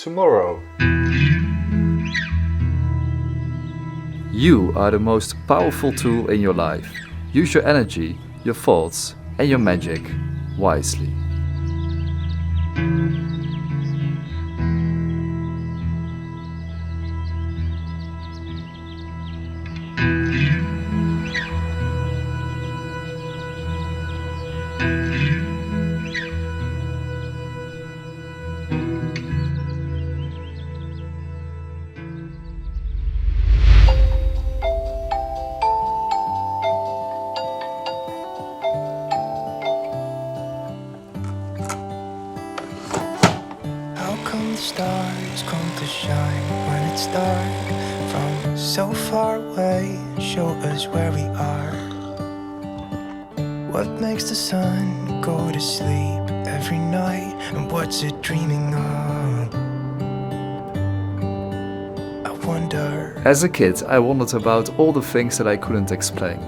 tomorrow. You are the most powerful tool in your life. Use your energy, your thoughts and your magic wisely. Stars come to shine when it's dark. From so far away, show us where we are. What makes the sun go to sleep every night, and what's it dreaming of? I wonder. As a kid, I wondered about all the things that I couldn't explain.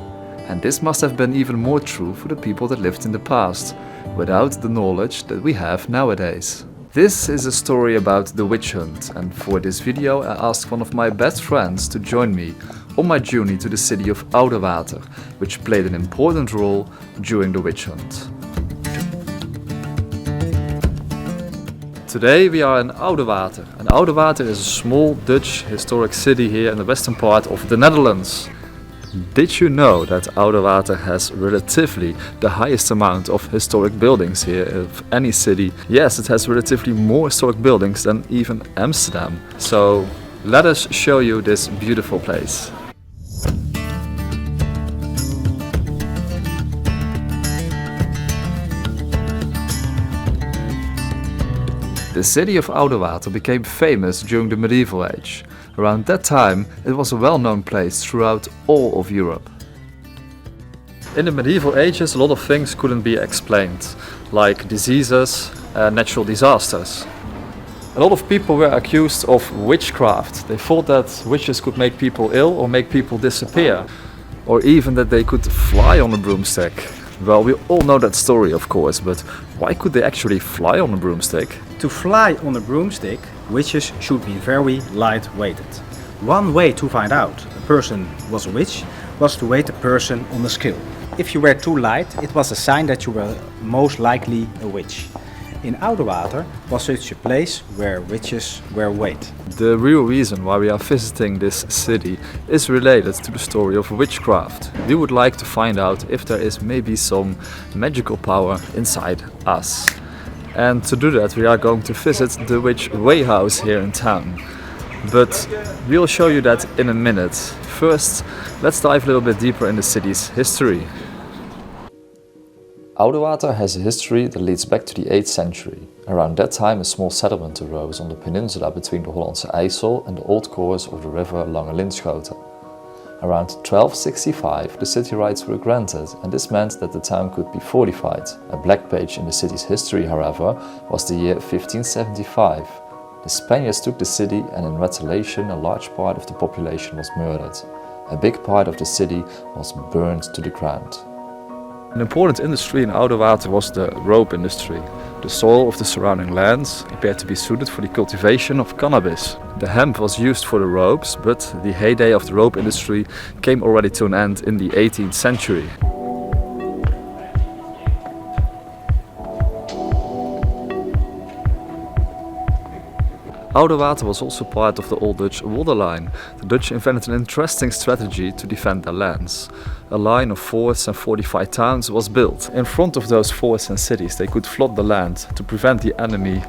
And this must have been even more true for the people that lived in the past, without the knowledge that we have nowadays. This is a story about the witch hunt, and for this video I asked one of my best friends to join me on my journey to the city of Oudewater, which played an important role during the witch hunt. Today we are in Oudewater, and Oudewater is a small Dutch historic city here in the western part of the Netherlands. Did you know that Oudewater has relatively the highest amount of historic buildings here of any city? Yes, it has relatively more historic buildings than even Amsterdam. So let us show you this beautiful place. The city of Oudewater became famous during the medieval age. Around that time, it was a well-known place throughout all of Europe. In the medieval ages, a lot of things couldn't be explained, like diseases and natural disasters. A lot of people were accused of witchcraft. They thought that witches could make people ill or make people disappear, or even that they could fly on a broomstick. Well, we all know that story, of course, but why could they actually fly on a broomstick? To fly on a broomstick, witches should be very light-weighted. One way to find out a person was a witch was to weight a person on a scale. If you were too light, it was a sign that you were most likely a witch. In Oudewater was such a place where witches were weighed. The real reason why we are visiting this city is related to the story of witchcraft. We would like to find out if there is maybe some magical power inside us. And to do that we are going to visit the Witch Way House here in town. But we'll show you that in a minute. First, let's dive a little bit deeper in the city's history. Oudewater has a history that leads back to the 8th century. Around that time a small settlement arose on the peninsula between the Hollandse IJssel and the old course of the river Lange Linschoten. Around 1265 the city rights were granted, and this meant that the town could be fortified. A black page in the city's history, however, was the year 1575. The Spaniards took the city, and in retaliation a large part of the population was murdered. A big part of the city was burned to the ground. An important industry in Oudewater was the rope industry. The soil of the surrounding lands appeared to be suited for the cultivation of cannabis. The hemp was used for the ropes, but the heyday of the rope industry came already to an end in the 18th century. Oudewater was also part of the Old Dutch waterline. The Dutch invented an interesting strategy to defend their lands. A line of forts and fortified towns was built. In front of those forts and cities they could flood the land to prevent the enemy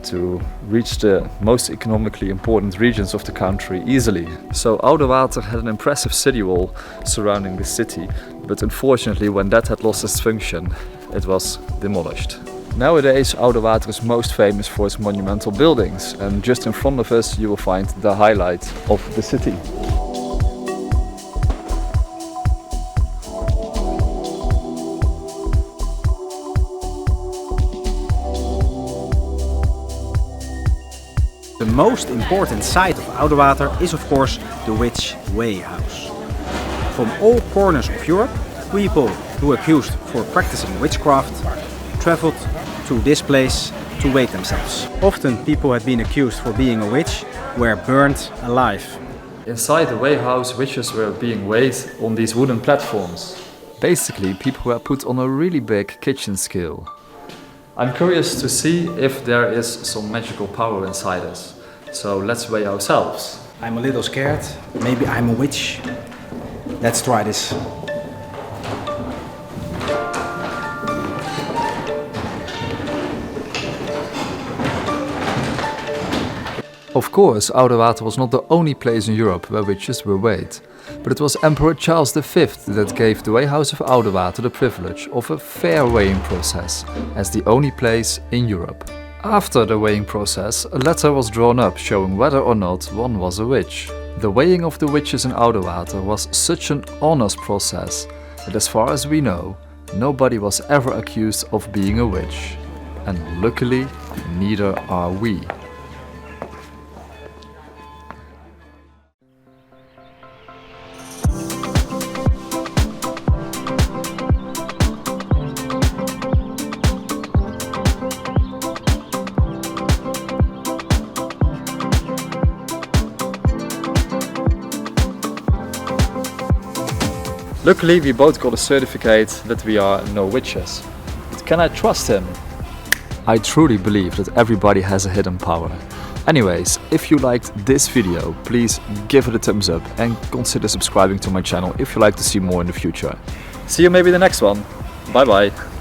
to reach the most economically important regions of the country easily. So Oudewater had an impressive city wall surrounding the city, but unfortunately when that had lost its function, it was demolished. Nowadays Oudewater is most famous for its monumental buildings, and just in front of us you will find the highlight of the city. The most important site of Oudewater is of course the Witch Way House. From all corners of Europe, people who were accused for practicing witchcraft traveled to this place to weight themselves. Often people had been accused for being a witch were burned alive. Inside the weigh house, witches were being weighed on these wooden platforms. Basically, people were put on a really big kitchen scale. I'm curious to see if there is some magical power inside us. So let's weigh ourselves. I'm a little scared. Maybe I'm a witch. Let's try this. Of course, Oudewater was not the only place in Europe where witches were weighed, but it was Emperor Charles V that gave the weigh house of Oudewater the privilege of a fair weighing process, as the only place in Europe. After the weighing process, a letter was drawn up showing whether or not one was a witch. The weighing of the witches in Oudewater was such an honest process that, as far as we know, nobody was ever accused of being a witch. And luckily, neither are we. Luckily, we both got a certificate that we are no witches. But can I trust him? I truly believe that everybody has a hidden power. Anyways, if you liked this video, please give it a thumbs up and consider subscribing to my channel if you like to see more in the future. See you maybe in the next one. Bye bye.